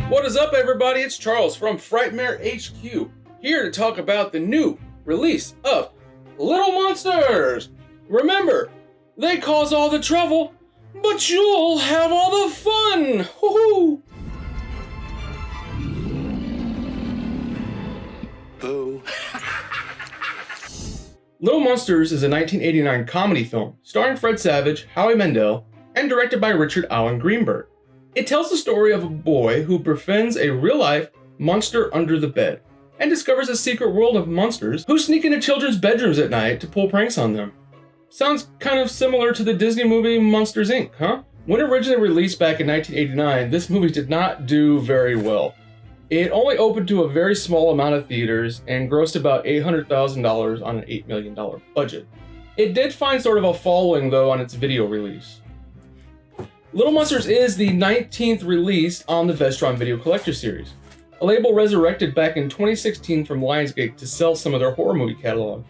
What is up, everybody? It's Charles from Frightmare HQ, here to talk about the new release of Little Monsters. Remember, they cause all the trouble, but you'll have all the fun. Woohoo! Boo. Little Monsters is a 1989 comedy film starring Fred Savage, Howie Mandel, and directed by Richard Allen Greenberg. It tells the story of a boy who befriends a real-life monster under the bed and discovers a secret world of monsters who sneak into children's bedrooms at night to pull pranks on them. Sounds kind of similar to the Disney movie Monsters, Inc., huh? When originally released back in 1989, this movie did not do very well. It only opened to a very small amount of theaters and grossed about $800,000 on an $8 million budget. It did find sort of a following, though, on its video release. Little Monsters is the 19th release on the Vestron Video Collector Series, a label resurrected back in 2016 from Lionsgate to sell some of their horror movie catalog.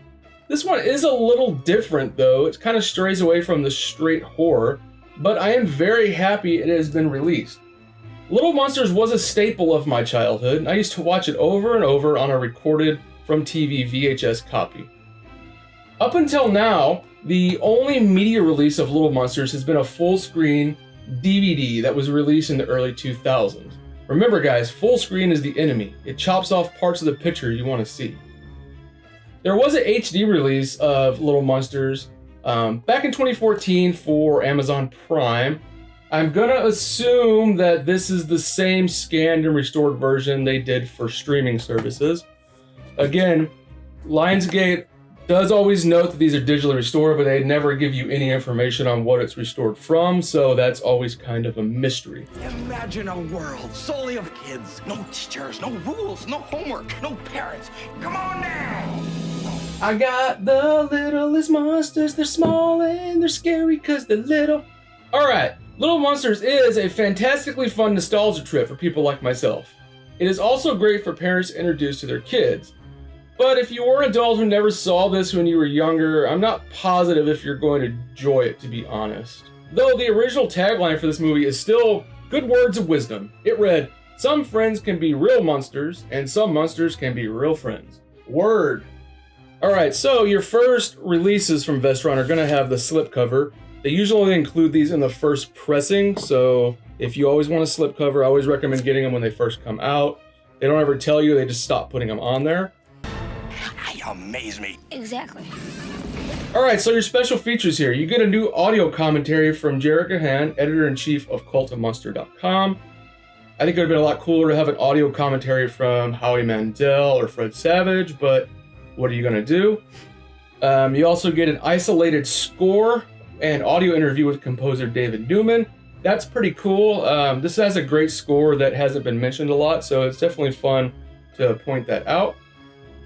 This one is a little different, though. It kind of strays away from the straight horror, but I am very happy it has been released. Little Monsters was a staple of my childhood, and I used to watch it over and over on a recorded from TV VHS copy. Up until now, the only media release of Little Monsters has been a full-screen DVD that was released in the early 2000s. Remember, guys, full screen is the enemy. It chops off parts of the picture you want to see. There was an HD release of Little Monsters back in 2014 for Amazon Prime. I'm gonna assume that this is the same scanned and restored version they did for streaming services. Again, Lionsgate does always note that these are digitally restored, but they never give you any information on what it's restored from, so that's always kind of a mystery. Imagine a world solely of kids. No teachers, no rules, no homework, no parents. Come on now! I got the littlest monsters. They're small and they're scary because they're little. Alright, Little Monsters is a fantastically fun nostalgia trip for people like myself. It is also great for parents to introduce to their kids. But if you were an adult who never saw this when you were younger, I'm not positive if you're going to enjoy it, to be honest. Though the original tagline for this movie is still good words of wisdom. It read, "Some friends can be real monsters, and some monsters can be real friends." Word. Alright, so your first releases from Vestron are going to have the slipcover. They usually include these in the first pressing, so if you always want a slipcover, I always recommend getting them when they first come out. They don't ever tell you, they just stop putting them on there. Amaze me. Exactly. Alright, so your special features here. You get a new audio commentary from Jared Gahan, editor-in-chief of cultofmonster.com. I think it would have been a lot cooler to have an audio commentary from Howie Mandel or Fred Savage, but what are you going to do? You also get an isolated score and audio interview with composer David Newman. That's pretty cool. This has a great score that hasn't been mentioned a lot, so it's definitely fun to point that out.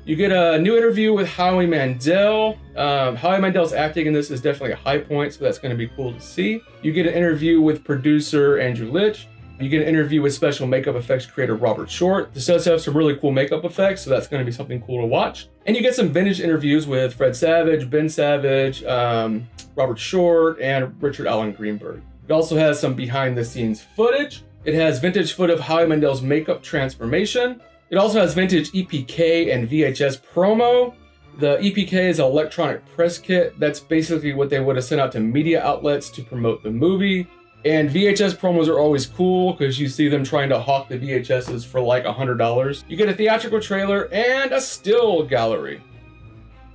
You get a new interview with Howie Mandel. Howie Mandel's acting in this is definitely a high point, so that's going to be cool to see. You get an interview with producer Andrew Litch. You get an interview with special makeup effects creator Robert Short. This does have some really cool makeup effects, so that's going to be something cool to watch. And you get some vintage interviews with Fred Savage, Ben Savage, Robert Short, and Richard Allen Greenberg. It also has some behind-the-scenes footage. It has vintage footage of Howie Mandel's makeup transformation. It also has vintage EPK and VHS promo. The EPK is an electronic press kit. That's basically what they would have sent out to media outlets to promote the movie. And VHS promos are always cool because you see them trying to hawk the VHSs for like $100. You get a theatrical trailer and a still gallery.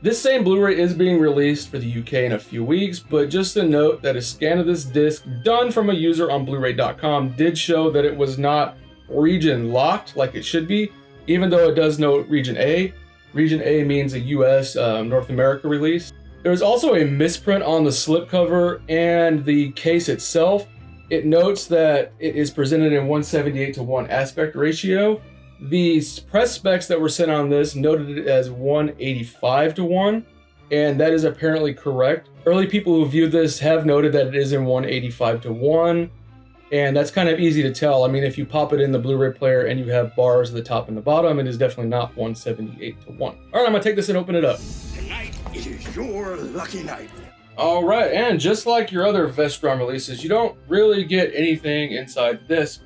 This same Blu-ray is being released for the UK in a few weeks, but just a note that a scan of this disc done from a user on Blu-ray.com did show that it was not region locked like it should be. Even though it does note Region A. Region A means a US, North America release. There's also a misprint on the slipcover and the case itself. It notes that it is presented in 178:1 aspect ratio. The press specs that were sent on this noted it as 185:1, and that is apparently correct. Early people who viewed this have noted that it is in 185:1. And that's kind of easy to tell. I mean, if you pop it in the Blu-ray player and you have bars at the top and the bottom, it is definitely not 178:1. All right, I'm gonna take this and open it up. Tonight is your lucky night. All right, and just like your other Vestron releases, you don't really get anything inside the disc.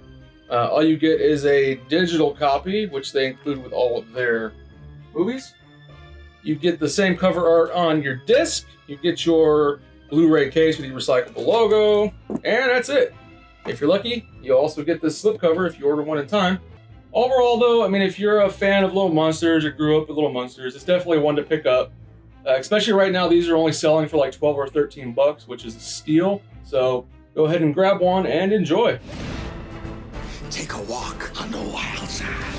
All you get is a digital copy, which they include with all of their movies. You get the same cover art on your disc. You get your Blu-ray case with your recyclable logo, and that's it. If you're lucky, you also get this slipcover if you order one in time. Overall, though, I mean, if you're a fan of Little Monsters or grew up with Little Monsters, it's definitely one to pick up. Especially right now, these are only selling for like 12 or 13 bucks, which is a steal. So go ahead and grab one and enjoy. Take a walk on the wild side.